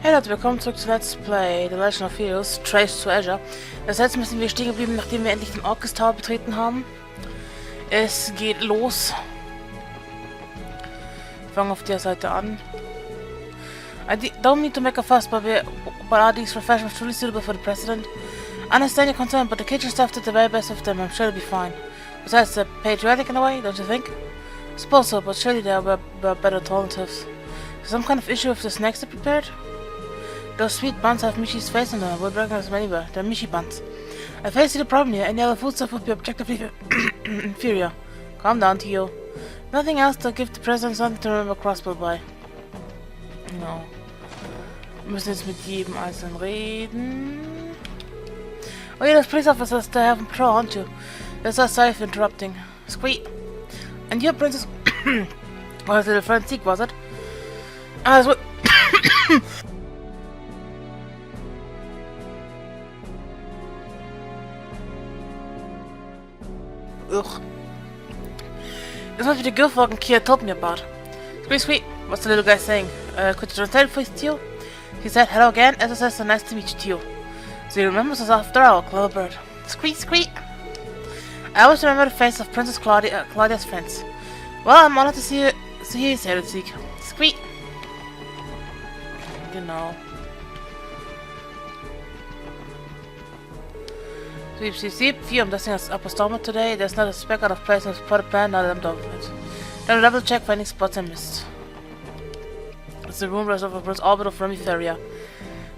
Hey Leute, willkommen zurück zu Let's Play The Legend of Heroes, Trace to Azure. Das letzte Mal sind wir stehen geblieben, nachdem wir endlich den Orcus Tower betreten haben. Es geht los. Wir fangen auf der Seite an. I don't need to make a fuss, but are these professionals truly suitable for the president? I understand your concern, but the kitchen staff did the very best of them. I'm sure they'll be fine. Besides, they're patriotic in a way, don't you think? Suppose so, but surely there were better alternatives. Some kind of issue with the snacks they prepared? Those sweet buns have Michi's face on them. I would recognize them anywhere. They're Michi buns. I face the problem here. Any other food stuff would be objectively inferior. Calm down, Tio. Nothing else to give the president something to remember Crossbow by. No. Wir müssen jetzt mit jedem Einzelnen reden. Oh yeah, those police officers, they have patrol, aren't you? That's why sorry for interrupting. Squeak. And your princess... was it a friend Zeke, was it? As well... Ugh. This must be the girl fucking Kia told me about. Squeak, squeak. What's the little guy saying? Could you translate please, Tio? He said, hello again, as I said, so nice to meet you, Tio. So he remembers us after all, clever bird. Squeak, squeak. I always remember the face of Princess Claudia's friends. Well, I'm honored to see you here, Zeke. Squeak. Genau. Sweep, sweep, sweep. Few, I'm dusting us up a storm today. There's not a speck out of place in the plotted plan, now that I'm done with it. Then double check for any spots I missed. It's the room rest of Prince Albert of Remiferia.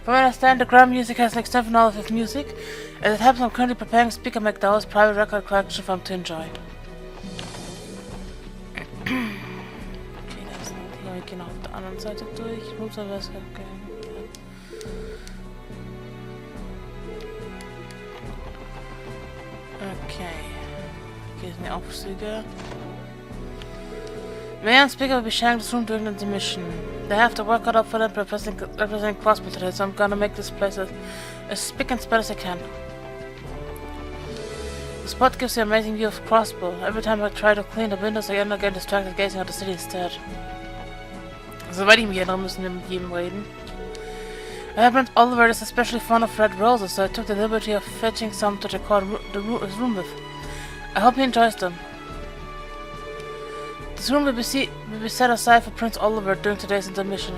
From what I understand, the ground music has an extensive knowledge of music. As it happens, I'm currently preparing Speaker McDowell's private record collection for him to enjoy. Okay, that's not here. Wir gehen auf der anderen Seite durch. Room service, okay. Okay. Hier sind die Aufzüge. Mayor and Speaker will be sharing this room during the intermission. They have to work cut out for them representing Crossbow today, so I'm gonna make this place as spick and span as I can. The spot gives you an amazing view of Crossbow. Every time I try to clean the windows, I end up getting distracted gazing at the city instead. Soweit ich mich erinnere, müssen wir mit jedem reden. Prince Oliver is especially fond of red roses, so I took the liberty of fetching some to decor his room with. I hope he enjoys them. This room will be set aside for Prince Oliver during today's intermission.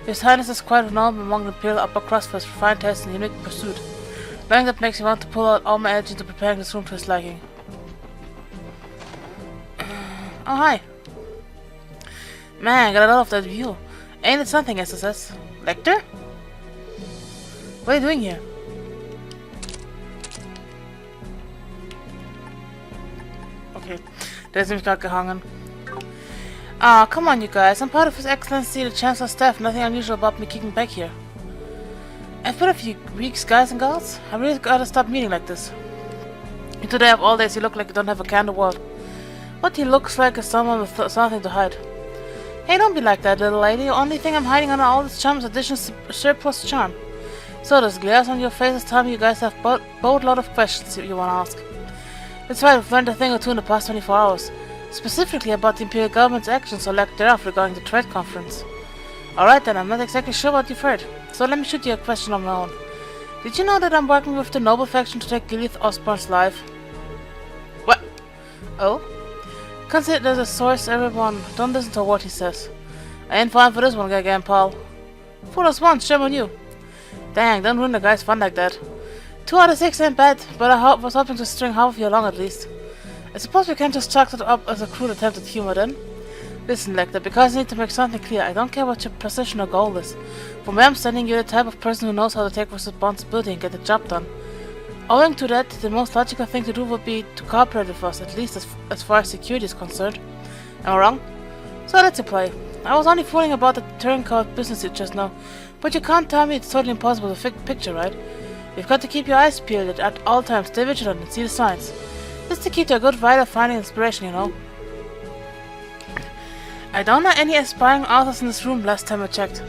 His Highness is quite renowned among the Imperial upper crust for his refined taste and unique pursuit. Knowing that makes me want to pull out all my energy into preparing this room to his liking. Oh, hi. Man, I got a lot of that view. Ain't it something, SSS? Lecter? What are you doing here? Okay, der ist nämlich gerade gehangen. Ah, come on you guys, I'm part of His Excellency the Chancellor's staff, nothing unusual about me kicking back here. I've been a few weeks, guys and girls. I really gotta stop meeting like this. Today of all days you look like you don't have a care in the world. What he looks like is someone with something to hide. Hey, don't be like that, little lady. The only thing I'm hiding under all this charm is additional surplus charm. So those glares on your faces tell me you guys have boatload of questions you wanna ask. That's right, we've learned a thing or two in the past 24 hours. Specifically about the Imperial government's actions or lack thereof regarding the trade conference. Alright then, I'm not exactly sure what you've heard, so let me shoot you a question of my own. Did you know that I'm working with the noble faction to take Gilith Osborne's life? What? Oh? Consider the source, everyone. Don't listen to what he says. I ain't falling for this one again, Paul. Fool us once, shame on you. Dang, don't ruin the guy's fun like that. 2 out of 6 ain't bad, but I was hoping to string half of you along at least. I suppose we can't just chalk it up as a crude attempt at humor then? Listen, Lecter, because I need to make something clear, I don't care what your position or goal is. From where I'm standing, you're the type of person who knows how to take responsibility and get the job done. Owing to that, the most logical thing to do would be to cooperate with us, at least as far as security is concerned. Am I wrong? So that's a play. I was only fooling about the turncoat business just now, but you can't tell me it's totally impossible to picture, right? You've got to keep your eyes peeled at all times, stay vigilant and see the signs. Just to keep you a good vibe of finding inspiration, you know. I don't know any aspiring authors in this room last time I checked.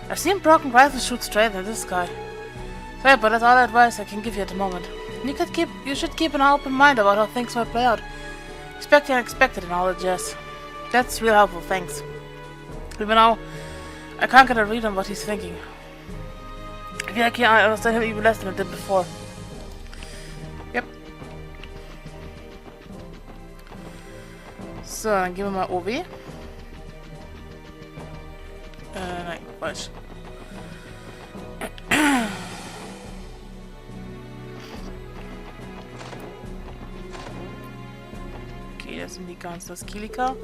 I've seen broken rifles shoot straight at this sky. Sorry, but that's all the advice I can give you at the moment. You should keep an open mind about how things might play out. Expect the unexpected and all that jazz. That's real helpful, thanks. Even now, I can't get a read on what he's thinking. I feel like I understand him even less than I did before. Yep. So, dann geben wir mal OW. Nein, falsch. Okay, das sind die ganzen Skilika.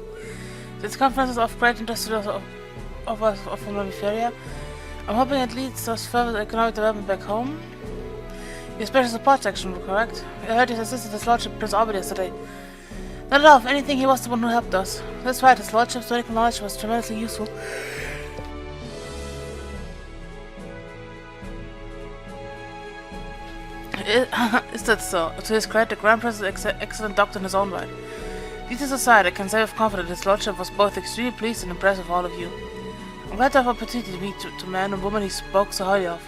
This conference is of great interest to us of us from Noviferia. I'm hoping it leads to us further economic development back home. Your special support section, correct? I heard his assisted his lordship Prince Albert yesterday. Not at all. If anything, he was the one who helped us. That's right, his lordship's medical knowledge was tremendously useful. Is that so? To his credit, the Grand Prince is an excellent doctor in his own right. This aside, I can say with confidence his lordship was both extremely pleased and impressed with all of you. I'm glad to have an opportunity to meet the man and woman he spoke so highly of.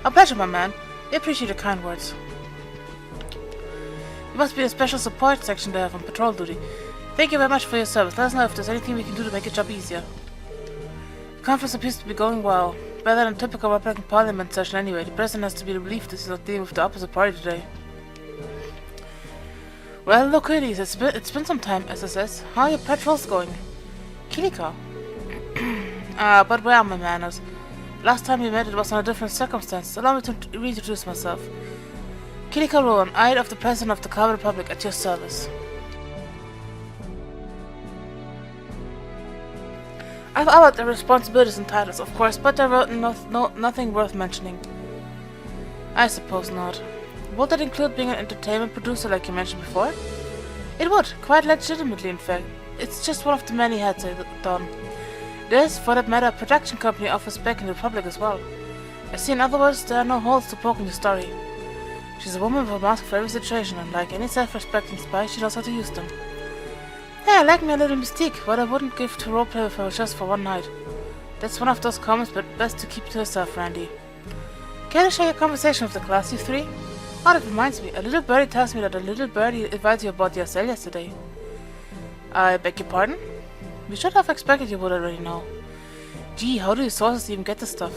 A pleasure, my man. I appreciate your kind words. You must be in a special support section there on patrol duty. Thank you very much for your service. Let us know if there's anything we can do to make your job easier. The conference appears to be going well. Better than a typical Republican Parliament session anyway. The President has to be relieved that he's not dealing with the opposite party today. Well, look here, it's been some time, as I says. How are your patrols going? Kilika. But where are my manners? Last time we met it was under different circumstances. Allow me to reintroduce myself. Kilika Rowan, Aide of the President of the Carbon Republic, at your service. I've outlined the responsibilities and titles, of course, but there were nothing worth mentioning. I suppose not. Would that include being an entertainment producer like you mentioned before? It would, quite legitimately in fact. It's just one of the many hats I've done. There's, for that matter, a production company office back in the Republic as well. I see, in other words, there are no holes to poke in the story. She's a woman with a mask for every situation, and like any self-respecting spy, she knows how to use them. Hey, I like me a little mystique, but I wouldn't give to roleplay with her just for one night. That's one of those comments, but best to keep to yourself, Randy. Care to share your conversation with the class, you three? Oh, that reminds me. A little birdie tells me that a little birdie advised you about the Azure yesterday. I beg your pardon? We should have expected you would already know. Gee, how do your sources even get this stuff?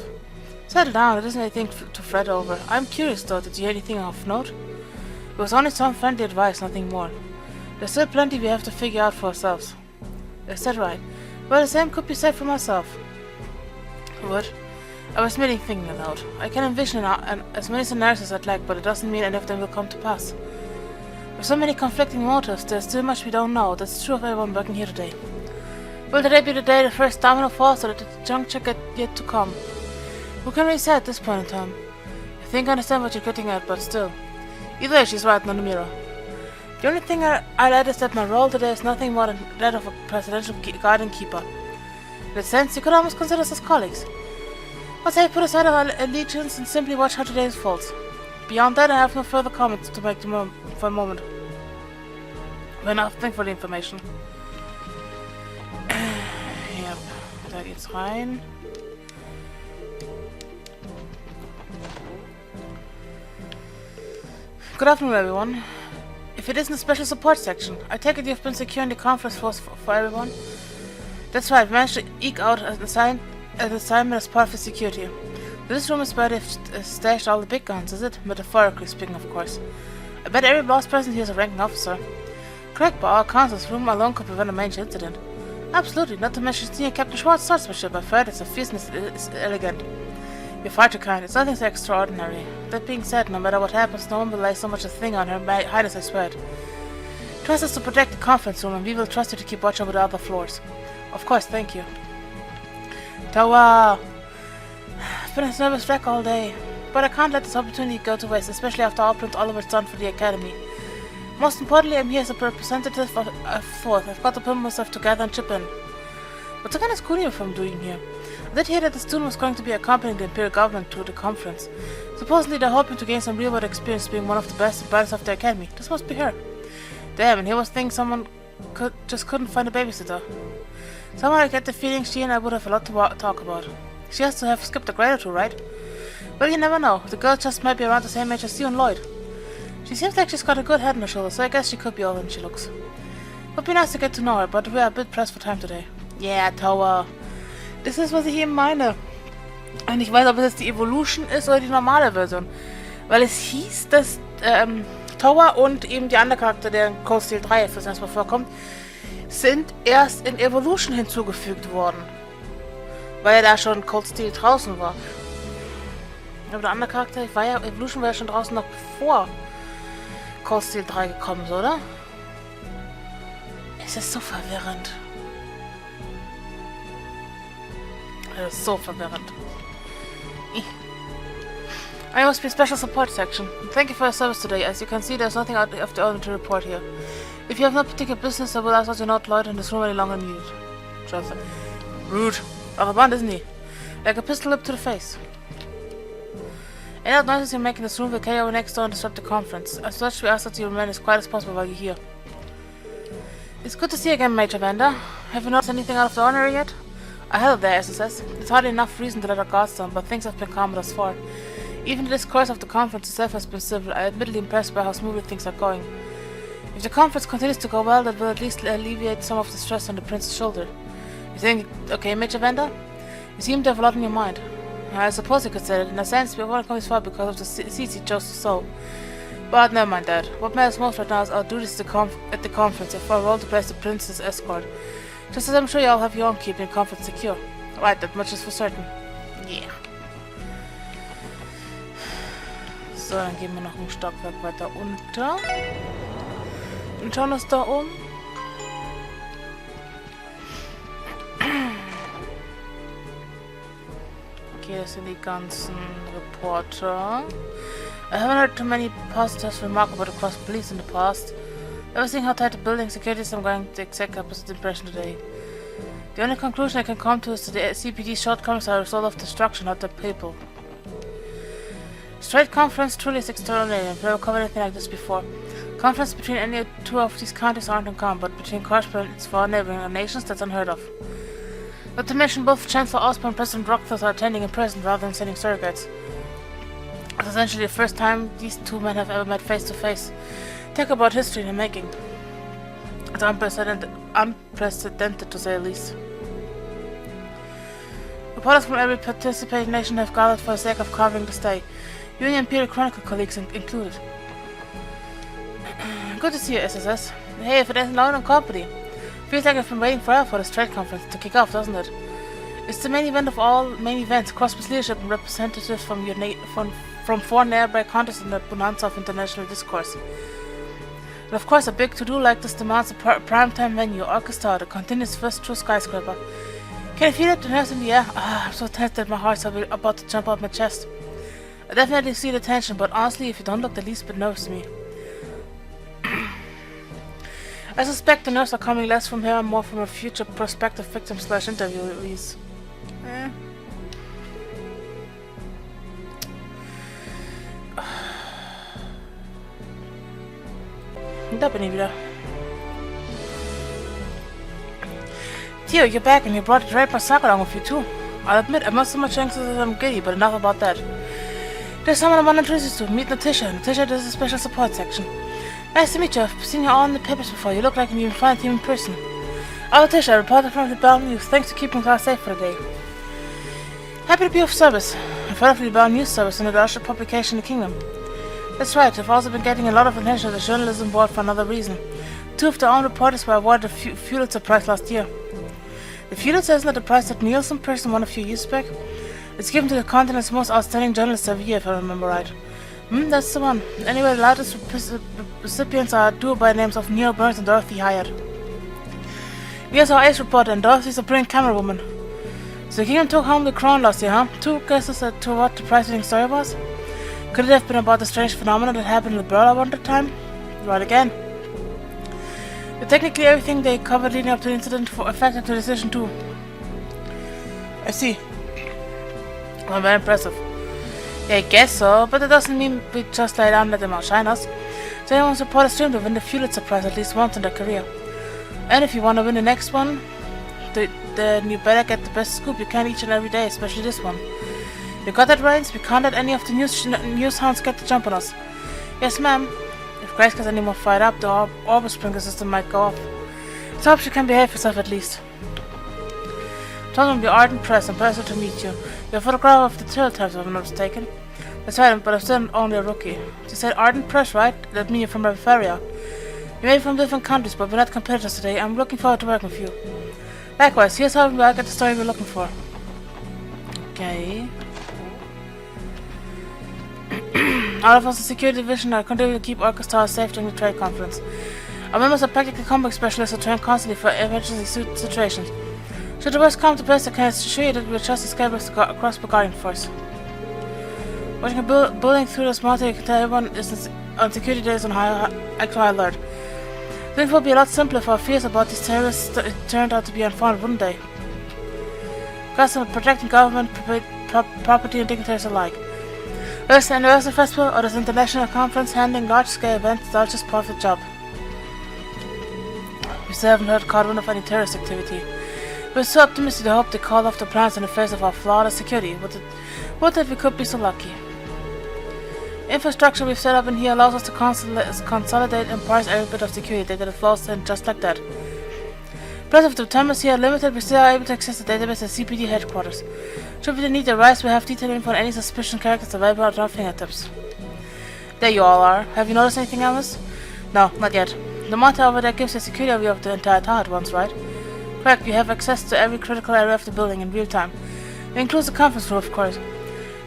Settle down, it isn't anything to fret over. I'm curious though, did you hear anything of note? It was only some friendly advice, nothing more. There's still plenty we have to figure out for ourselves. Is that right? Well, the same could be said for myself. What? I was merely thinking aloud. I can envision as many scenarios as I'd like, but it doesn't mean any of them will come to pass. With so many conflicting motives, there's still much we don't know. That's true of everyone working here today. Will today be the day the first domino falls, or did the juncture get yet to come? Who can really say at this point in time? I think I understand what you're getting at, but still. Either way, she's right, Nonamira. The only thing I'll add is that my role today is nothing more than that of a presidential garden keeper. In that sense, you could almost consider us as colleagues. But say put aside our allegiance and simply watch how today unfolds. Beyond that, I have no further comments to make for a moment. We're enough, thank for the information. Yep, da geht's rein. Good afternoon, everyone. If it isn't a special support section, I take it you've been securing the conference for everyone? That's right, we managed to eke out an assignment as part of the security. This room is where they've stashed all the big guns, is it? Metaphorically speaking, of course. I bet every boss present here is a ranking officer. Correct, by all accounts, this room alone could prevent a major incident. Absolutely, not to mention Senior Captain Schwartz's swordsmanship. I've heard its fierceness is elegant. You're far too kind. It's nothing so extraordinary. That being said, no matter what happens, no one will lay so much a thing on Her Highness, I swear it. Trust us to protect the conference room, and we will trust you to keep watch over the other floors. Of course, thank you. Tawa! I've been a nervous wreck all day, but I can't let this opportunity go to waste, especially after all Prince Oliver's done for the Academy. Most importantly, I'm here as a representative of Fourth. I've got to put myself together and chip in. What's the kind of schooling from doing here? I did hear that the student was going to be accompanying the Imperial government to the conference. Supposedly they're hoping to gain some real-world experience being one of the best and brightest of the Academy. This must be her. Damn, and here was things someone couldn't find a babysitter. Somehow I get the feeling she and I would have a lot to talk about. She has to have skipped a grade or two, right? Well, you never know. The girl just might be around the same age as you and Lloyd. She seems like she's got a good head on her shoulders, so I guess she could be older than she looks. Would be nice to get to know her, but we are a bit pressed for time today. Yeah, Tower. This was a here minor. Und ich weiß, ob es jetzt die Evolution ist oder die normale Version. Weil es hieß, dass Tower und eben die andere Charakter, der in Cold Steel 3 fürs erste Mal vorkommt, sind erst in Evolution hinzugefügt worden. Weil ja da schon Cold Steel draußen war. Aber der andere Charakter, Evolution war ja schon draußen noch bevor Cold Steel 3 gekommen ist, oder? Es ist so verwirrend. Es ist so verwirrend. I must be special support section. Thank you for your service today. As you can see, there's nothing out of the ordinary to report here. If you have no particular business, I will ask that you not loiter in this room any longer needed. Jonathan. Rude. Aber bond, isn't he? Like a pistol whip to the face. Any other noises you make in this room will carry over next door and disrupt the conference. As such, we ask that you remain as quiet as possible while you're here. It's good to see you again, Major Vanda. Have you noticed anything out of the ordinary yet? I held there, SSS. There's hardly enough reason to let our guards down, but things have been calm thus far. Even the discourse of the conference itself has been civil. I am admittedly impressed by how smoothly things are going. If the conference continues to go well, that will at least alleviate some of the stress on the prince's shoulder. You think, okay, Major Vanda? You seem to have a lot on your mind. I suppose you could say that. In a sense, we have only come this far because of the seats you chose to sow. But never mind that. What matters most right now is our duties at the conference, and for a role to play as the prince's escort. Just as I'm sure you all have your own keeping the conference secure. Right, that much is for certain. Yeah. So, dann gehen wir noch ein Stockwerk weiter unter. Und schauen uns da um. Okay, das sind die ganzen Reporter. I haven't heard too many positives remark about the cross police in the past. Ever seeing how tight the building security is, I'm going to exact opposite impression today. The only conclusion I can come to is that the CPD's shortcomings are a result of destruction, not the people. Straight conference truly is extraordinary. I've never covered anything like this before. Conference between any two of these countries aren't uncommon, but between correspondents for neighboring nations, that's unheard of. Not to mention both Chancellor Osborne and President Rockthorpe are attending in person rather than sending surrogates. It's essentially the first time these two men have ever met face to face. Talk about history in the making. It's unprecedented to say the least. Reporters from every participating nation have gathered for the sake of covering the stay. You and your Imperial Chronicle colleagues included. Good to see you, SSS. Hey, if it isn't loud and company. Feels like I've been waiting forever for this trade conference to kick off, doesn't it? It's the main event of all main events. Crossbus leadership and representatives from from four nearby countries in the bonanza of international discourse. And of course, a big to-do like this demands a prime-time venue, Orchestra, the continuous first true skyscraper. Can you feel it? The nerves in the air? I'm so tense that my heart's about to jump out my chest. I definitely see the tension, but honestly, if you don't look the least bit nervous to me. I suspect the nerves are coming less from here and more from a future prospective victim/interviewees. Da bin ich wieder. Theo, you're back and you brought the Draper Saga along with you too. I'll admit, I must so much anxious that I'm giddy, but enough about that. There's someone I want to introduce you to. Meet Natasha. Natasha does a special support section. Nice to meet you. I've seen you all in the papers before. You look like an even fine team in person. I'm Natasha, a reporter from the Bell News. Thanks for keeping class safe for the day. Happy to be of service. I've heard of the Bell News service and the largest publication in the kingdom. That's right. I've also been getting a lot of attention at the journalism board for another reason. Two of their own reporters were awarded the Pulitzer Prize last year. The Pulitzer isn't that the prize that Nielsen person won a few years back? It's given to the continent's most outstanding journalists every year, if I remember right. That's the one. Anyway, the largest recipients are a duo by the names of Neil Burns and Dorothy Hyatt. Neil's our ace reporter and Dorothy's a brilliant camerawoman. So the kingdom took home the crown last year, huh? Two guesses as to what the prize-winning story was? Could it have been about the strange phenomenon that happened in the Burl around that time? Right again. But technically everything they covered leading up to the incident affected the decision too. I see. Well, very impressive. Yeah, I guess so, but that doesn't mean we just lie down and let them outshine us. So anyone's reporters dream to win the Pulitzer Prize at least once in their career. And if you want to win the next one, then you better get the best scoop you can each and every day, especially this one. You got that, Reigns? We can't let any of the news hounds get the jump on us. Yes, ma'am. If Grace gets any more fired up, the orbit sprinkler system might go off. So I hope she can behave herself at least. Tom will be ardent press and pleasure to meet you. You're a photographer of the tail types, if I'm not mistaken. That's right, but I'm still only a rookie. You said ardent press, right? That means you're from Bavaria. You may be from different countries, but we're not competitors today. I'm looking forward to working with you. Likewise, here's how I get the story we're looking for. Okay. All of us in security division are continuing to keep Orchestra safe during the trade conference. Our members are practical combat specialists who train constantly for emergency situations. Should the worst come to pass, I can assure you that we trust the scabbers across the Guardian Force. Watching a bullying through the smart, you can tell everyone is on security days on extra high alert. Things would be a lot simpler if our fears about these terrorists turned out to be unfounded, wouldn't they? Custom protecting government, property and dignitaries alike. Whether it's an anniversary festival or this international conference handling large-scale events, it's all just part of the job. We still haven't heard caught wind of any terrorist activity. We're so optimistic to hope they call off their plans in the face of our flawless security. What if we could be so lucky? Infrastructure we've set up in here allows us to consolidate and parse every bit of security data that flows in just like that. Plus, if the terminals here are limited, we still are able to access the database at CPD headquarters. Should we need the rise, we have detailed info on any suspicious characters available at our fingertips. There you all are. Have you noticed anything else? No, not yet. The monitor over there gives you a security overview of the entire tower at once, right? Correct, you have access to every critical area of the building in real time. It includes the conference room, of course.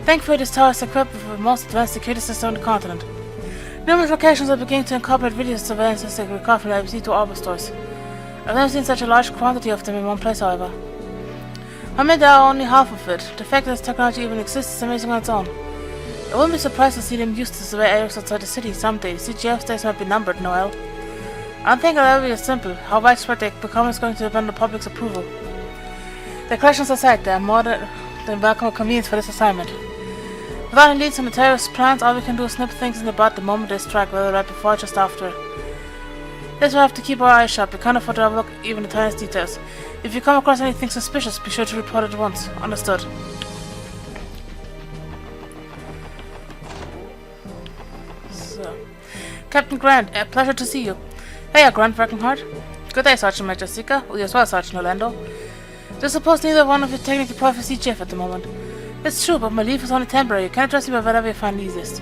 Thankfully, this tower is equipped with the most advanced security system on the continent. Numerous locations are beginning to incorporate video surveillance systems recovered from the IBC to Arbor stores. I've never seen such a large quantity of them in one place, however. I mean, they are only half of it. The fact that this technology even exists is amazing on its own. I wouldn't be surprised to see them used to survey areas outside the city someday. The CGF days might be numbered, Noel. I don't think it'll ever be as simple. How widespread they become is going to depend on the public's approval. The questions aside, they are more than welcome convenience for this assignment. Without any leads on the terrorist plans, all we can do is snip things in the bud the moment they strike, whether right before or just after. That's why we have to keep our eyes sharp. We can't afford to overlook even the tiniest details. If you come across anything suspicious, be sure to report it at once. Understood. So, Captain Grant, a pleasure to see you. Hey, Grant, working hard? Good day, Sergeant Major Sicher. You as well, Sergeant Orlando. I suppose neither one of you technically part of CGF at the moment. It's true, but my leave is only temporary. You can address me by whatever you find easiest.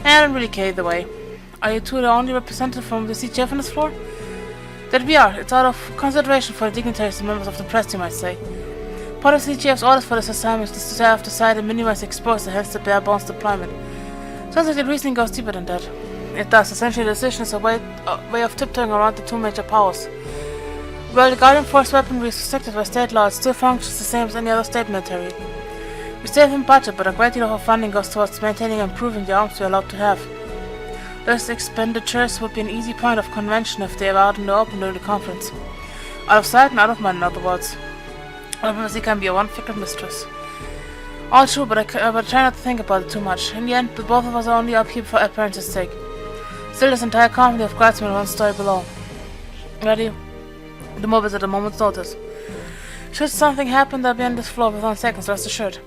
I don't really care either way. Are you two the only representative from the CGF on this floor? That we are. It's out of consideration for the dignitaries and members of the press, you might say. Part of CGF's orders for this assignment is to stay off the side and minimize exposure, hence the bare bones deployment. Sounds like the reasoning goes deeper than that. It does. Essentially, the decision is a way of tiptoeing around the two major powers. While the Guardian Force weaponry is restricted by state law, it still functions the same as any other state military. We stay within budget, but a great deal of our funding goes towards maintaining and improving the arms we are allowed to have. Those expenditures would be an easy point of convention if they were out in the open during the conference. Out of sight and out of mind, in other words. Diplomacy can be a one-fickle mistress. All true, but I try not to think about it too much. In the end, the both of us are only up here for appearance's sake. Still, this entire company of guardsmen one story below. Ready? The mob is at a moment's notice. Should something happen, they'll be on this floor within seconds, rest assured.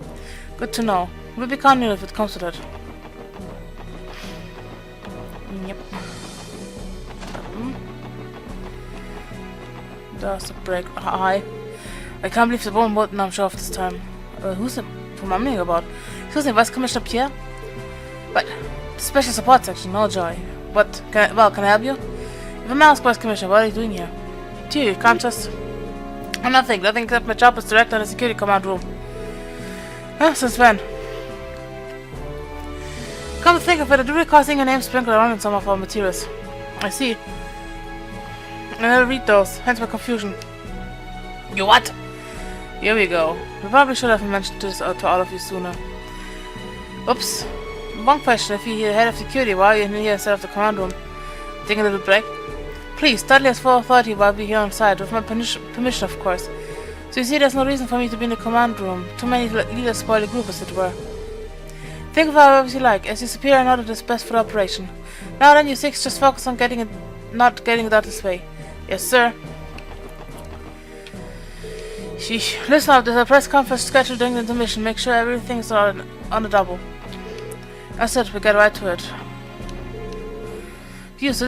Good to know. We'll be counting if it comes to that. Yep. There's a break. Hi. I can't believe the one button I'm sure of this time. Who's it? Who am I about? Excuse me, Vice Commissioner Pierre? What? The Special Support Section, no joy. What? Can I help you? If I'm asked, Vice Commissioner, what are you doing here? You can't just... Nothing except my job as director in the security command room. Since when? Come to think of it, I do recall seeing your name sprinkled around in some of our materials. I see. I never read those, hence my confusion. You what? Here we go. We probably should have mentioned this to all of you sooner. Oops. One question, if you're head of security, why are you in here instead of the command room? Taking a little break? Please, Dudley has full authority while we're here on site, with my permission, of course. So you see, there's no reason for me to be in the command room. Too many leaders spoil the group, as it were. Think of however you like. As your superior, I know that it's best for the operation. Now then, you six, just focus on not getting it out this way. Yes, sir. Sheesh. Listen up, there's a press conference scheduled during the intermission. Make sure everything's on the double. That's it, we get right to it.